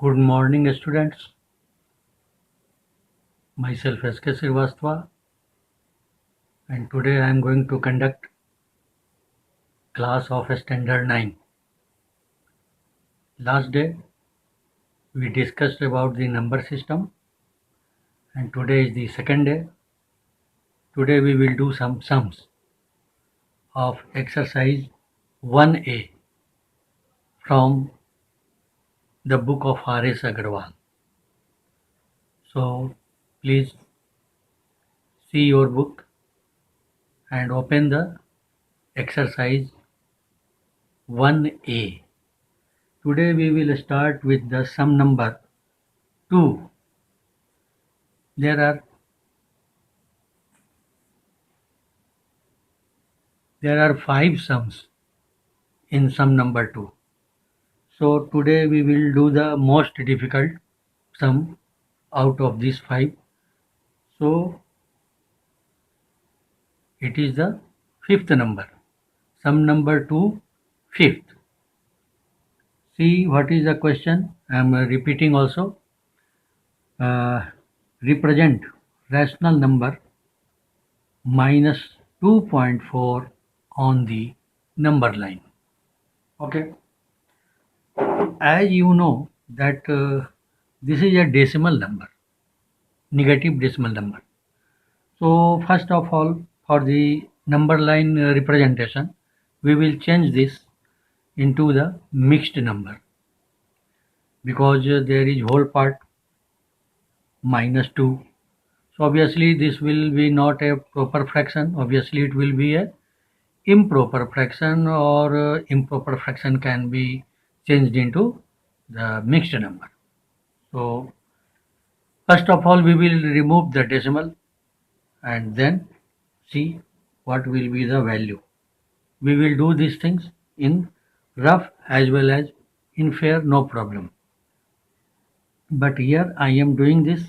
Good morning, students. Myself S.K. Srivastava, and today I am going to conduct class of Standard 9. Last day we discussed about the number system, and today is the second day. Today we will do some sums of exercise 1A from the book of R.S. Agarwal. So please see your book and open the exercise 1A. Today we will start with the sum number 2. There are 5 sums in sum number 2. So today we will do the most difficult sum out of these 5. So it is the 5th number. Sum number 2, 5th. See what is the question. I am repeating also. Represent rational number minus 2.4 on the number line. Okay. As you know that this is a decimal number, negative decimal number. So first of all, for the number line representation, we will change this into the mixed number, because there is whole part minus 2. So obviously this will be not a proper fraction. Obviously it will be a improper fraction, or improper fraction can be changed into the mixed number. So first of all, we will remove the decimal and then see what will be the value. We will do these things in rough as well as in fair, no problem. But here I am doing this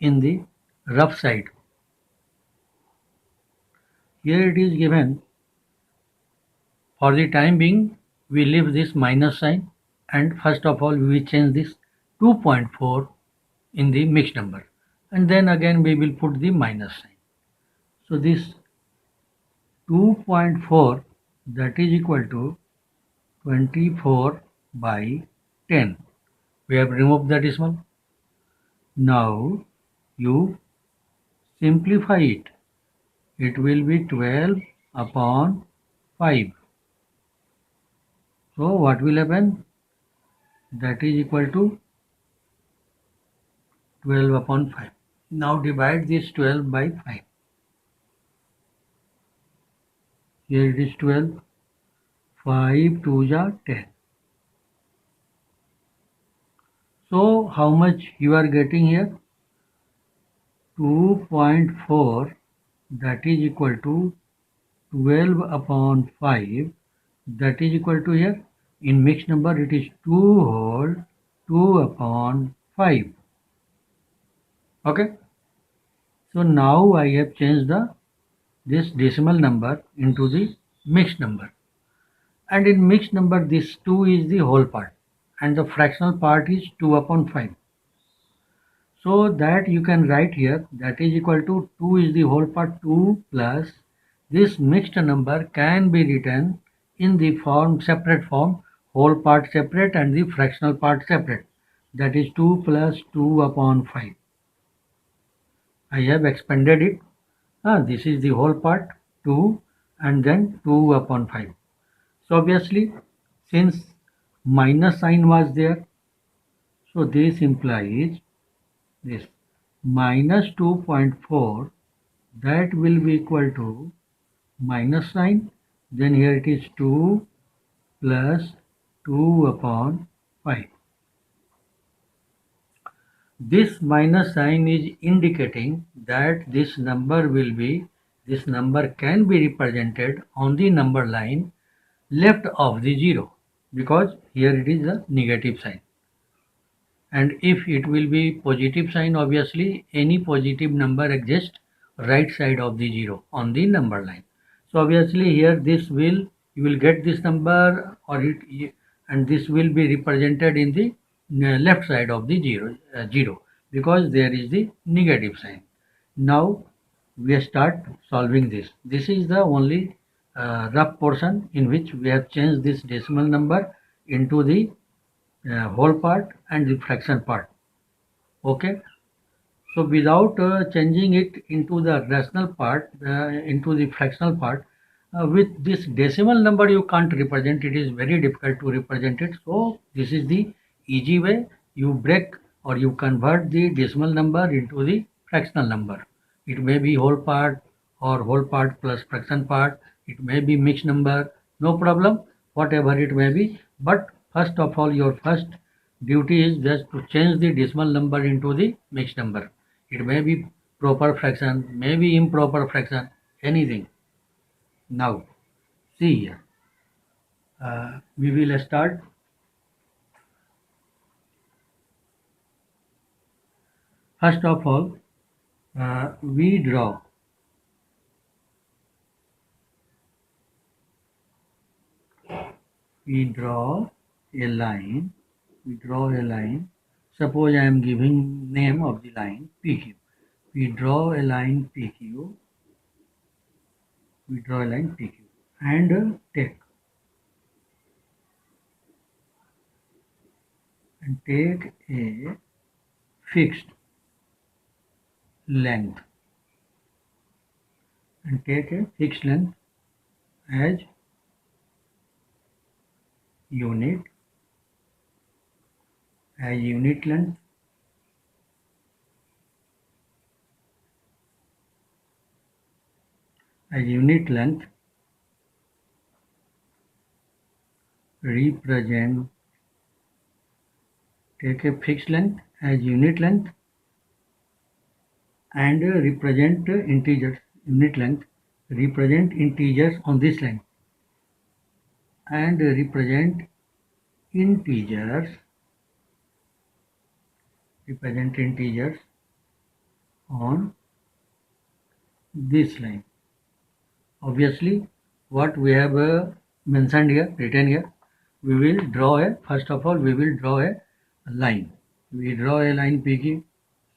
in the rough side. Here it is given, for the time being we leave this minus sign, and first of all we will change this 2.4 in the mixed number, and then again we will put the minus sign. So this 2.4, that is equal to 24 by 10. We have removed the decimal. Now you simplify it. It will be 12 upon 5. So what will happen? That is equal to 12 upon 5. Now divide this 12 by 5. Here it is 12. 5 2 are 10. So how much you are getting here? 2.4, that is equal to 12 upon 5, that is equal to, here in mixed number it is 2 whole 2 upon 5. Okay. So now I have changed this decimal number into the mixed number, and in mixed number this 2 is the whole part and the fractional part is 2 upon 5. So that you can write here, that is equal to 2 is the whole part, 2 plus this mixed number can be written in the form, separate form, whole part separate and the fractional part separate. That is 2 plus 2 upon 5. I have expanded it. This is the whole part 2 and then 2 upon 5. So obviously since minus sign was there, so this implies this minus 2.4, that will be equal to minus sign, then here it is 2 plus 2 upon 5. This minus sign is indicating that this number can be represented on the number line left of the 0, because here it is a negative sign. And if it will be positive sign, obviously any positive number exists right side of the 0 on the number line. So obviously here you will get this number, and this will be represented in the left side of the zero because there is the negative sign. Now we start solving this. This is the only rough portion in which we have changed this decimal number into the whole part and the fraction part. Okay. So without changing it into the rational part, into the fractional part, with this decimal number you can't represent. It is very difficult to represent it. So this is the easy way. You break or you convert the decimal number into the fractional number. It may be whole part or whole part plus fraction part. It may be mixed number. No problem. Whatever it may be. But first of all, your first duty is just to change the decimal number into the mixed number. It may be proper fraction, may be improper fraction, anything. Now, see here. We will start. First of all, we draw a line. We draw a line. Suppose I am giving name of the line PQ. We draw a line PQ. We draw a line PQ and take a fixed length as unit length represent, take a fixed length as unit length and represent integers. Unit length represent integers on this line and represent integers on this line. Obviously, what we have mentioned here, written here, we will draw a, first of all, we will draw a line. We draw a line PQ,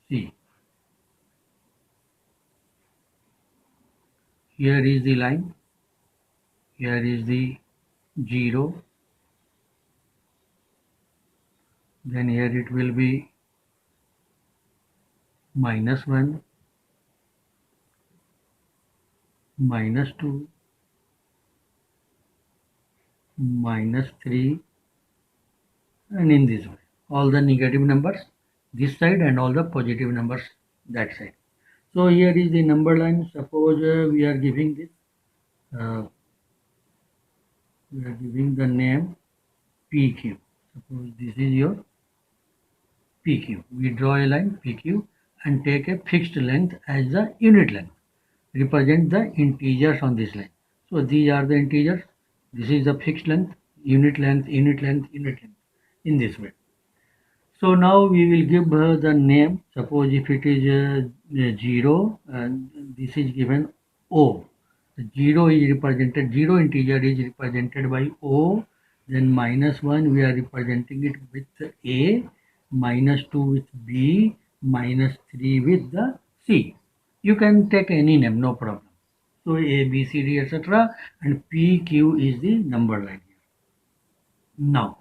see. Here is the line, here is the 0, then here it will be -1, -2, -3, and in this way. All the negative numbers this side and all the positive numbers that side. So here is the number line. Suppose we are giving this, we are giving the name PQ. Suppose this is your PQ. We draw a line PQ and take a fixed length as the unit length. Represent the integers on this line. So these are the integers. This is the fixed length, unit length, unit length, unit length, in this way. So now we will give the name. Suppose if it is 0, this is given O. The 0 is represented, 0 integer is represented by O. Then -1 we are representing it with A, -2 with B, -3 with the C. You can take any name, no problem. So A, B, C, D, etc. and PQ is the number line here. Now,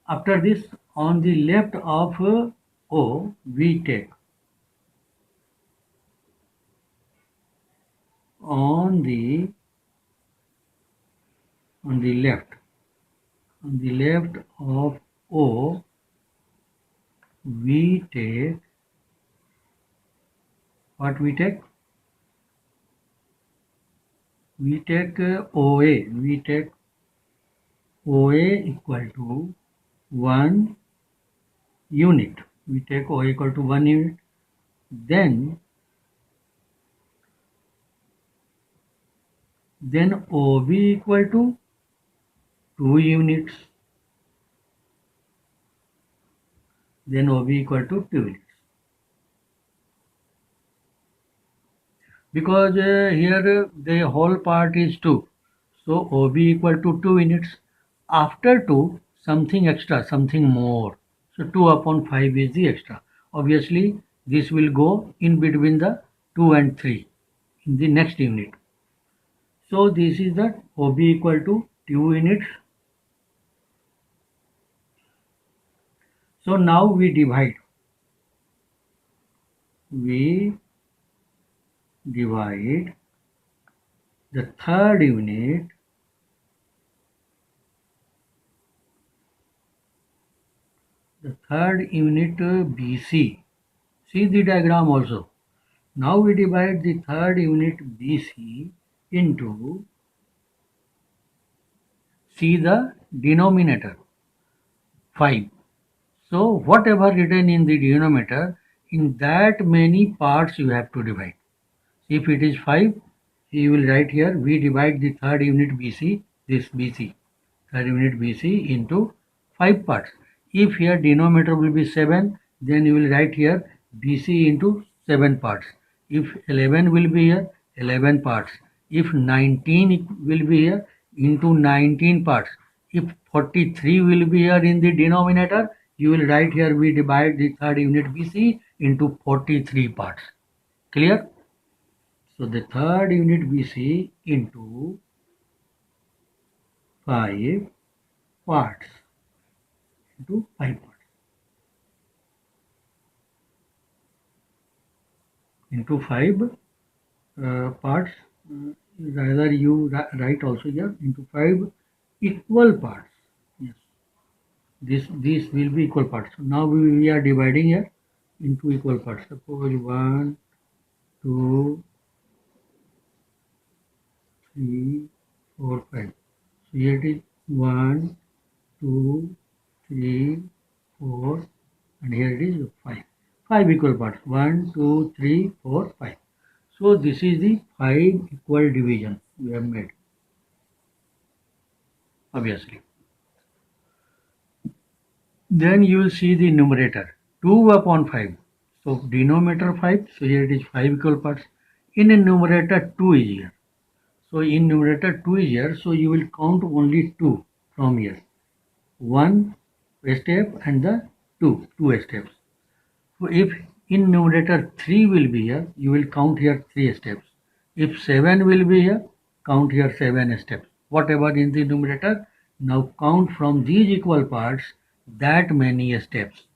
after this, on the left of O, we take on the left of O, we take what we take? We take OA. We take OA equal to 1 unit. We take OA equal to 1 unit. Then OB equal to 2 units. Then OB equal to 2 units. Because here the whole part is 2. So OB equal to 2 units. After 2, something extra, something more. So 2 upon 5 is the extra. Obviously, this will go in between the 2 and 3 in the next unit. So this is the OB equal to 2 units. So now we divide. We divide the third unit BC. See the diagram also. Now we divide the third unit BC into, see the denominator, 5. So whatever written in the denominator, in that many parts you have to divide. If it is 5, you will write here, we divide the third unit BC, this BC, third unit BC into 5 parts. If here denominator will be 7, then you will write here BC into 7 parts. If 11 will be here, 11 parts. If 19 will be here, into 19 parts. If 43 will be here in the denominator, you will write here we divide the third unit BC into 43 parts. Clear? So the third unit BC into 5 parts, into 5 parts, into 5 parts. Rather you write also here into 5 equal parts. Yes, this will be equal parts. So now we are dividing here into equal parts. Suppose 1, 2, 3, 4, 5. So here it is 1, 2, 3, 4, and here it is 5. 5 equal parts. 1, 2, 3, 4, 5. So this is the 5 equal division we have made. Obviously. Then you will see the numerator 2 upon 5. So denominator 5. So here it is 5 equal parts. In a numerator 2 is here. So in numerator 2 is here. So you will count only 2 from here. 1 step and the 2 steps. So if in numerator 3 will be here, you will count here 3 steps. If 7 will be here, count here 7 steps. Whatever in the numerator, now count from these equal parts that many steps.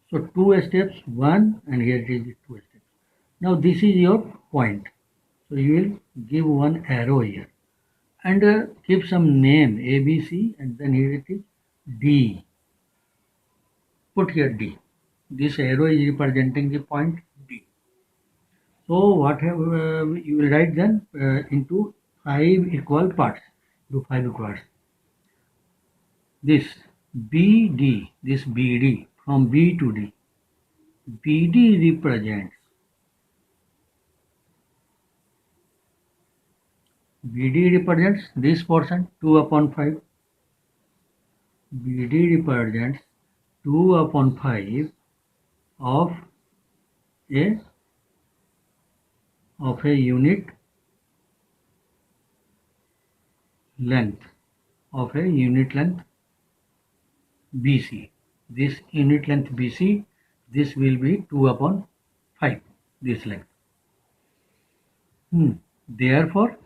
So 2 steps, 1, and here it is 2 steps. Now this is your point. So you will give one arrow here and keep some name A, B, C, and then here it is D. Put here D. This arrow is representing the point D. So what have you will write then into 5 equal parts. Do 5 equal parts. This BD, this BD from B to D. BD represents this portion 2 upon 5. BD represents 2 upon 5 of a unit length BC. This unit length BC, this will be 2 upon 5, this length. Therefore,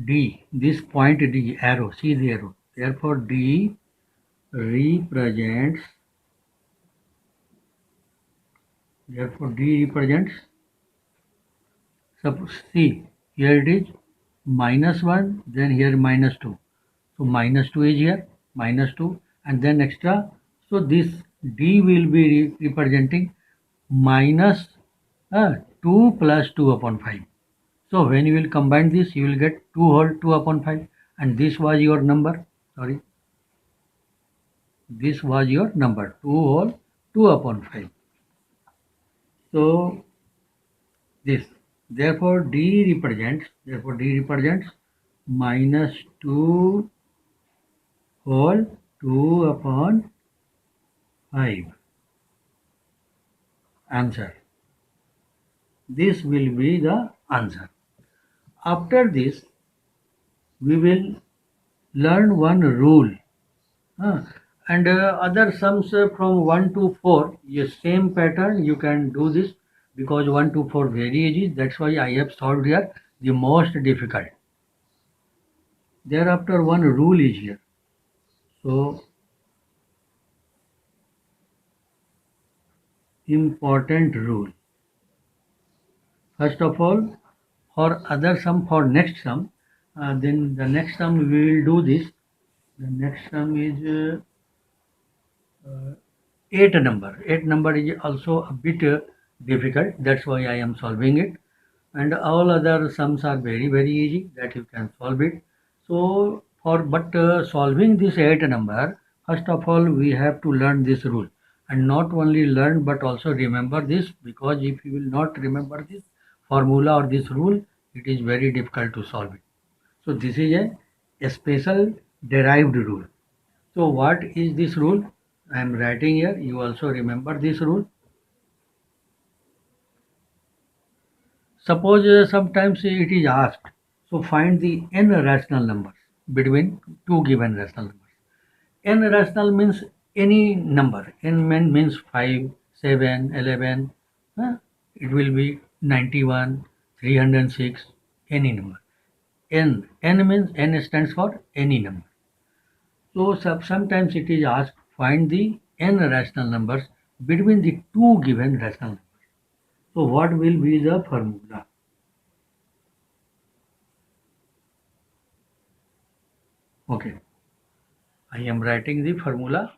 D, this point D, arrow, see the arrow. Therefore, D represents, see, here it is -1, then here -2. So -2 is here, -2, and then extra. So this D will be representing minus 2 plus 2 upon 5. So when you will combine this, you will get 2 whole 2 upon 5, and this was your number. Sorry, this was your number 2 whole 2 upon 5. So this, therefore D represents -2 whole 2 upon 5. answer. This will be the answer. After this, we will learn one rule. Huh? And other sums from 1 to 4, yes, same pattern you can do this, because 1 to 4 very easy. That's why I have solved here the most difficult. Thereafter, one rule is here. So, important rule. First of all, for other sum, for next sum, then the next sum we will do this. The next sum is 8 number. 8 number is also a bit difficult. That's why I am solving it. And all other sums are very easy that you can solve it. So solving this 8 number, first of all we have to learn this rule, and not only learn but also remember this, because if you will not remember this formula or this rule, it is very difficult to solve it. So this is a special derived rule. So what is this rule? I am writing here. You also remember this rule. Suppose sometimes it is asked, so find the n rational numbers between two given rational numbers. N rational means any number. N means 5, 7, 11. It will be 91, 306, any number. N means N stands for any number. So sometimes it is asked, find the n rational numbers between the two given rational numbers. So what will be the formula? Okay, I am writing the formula.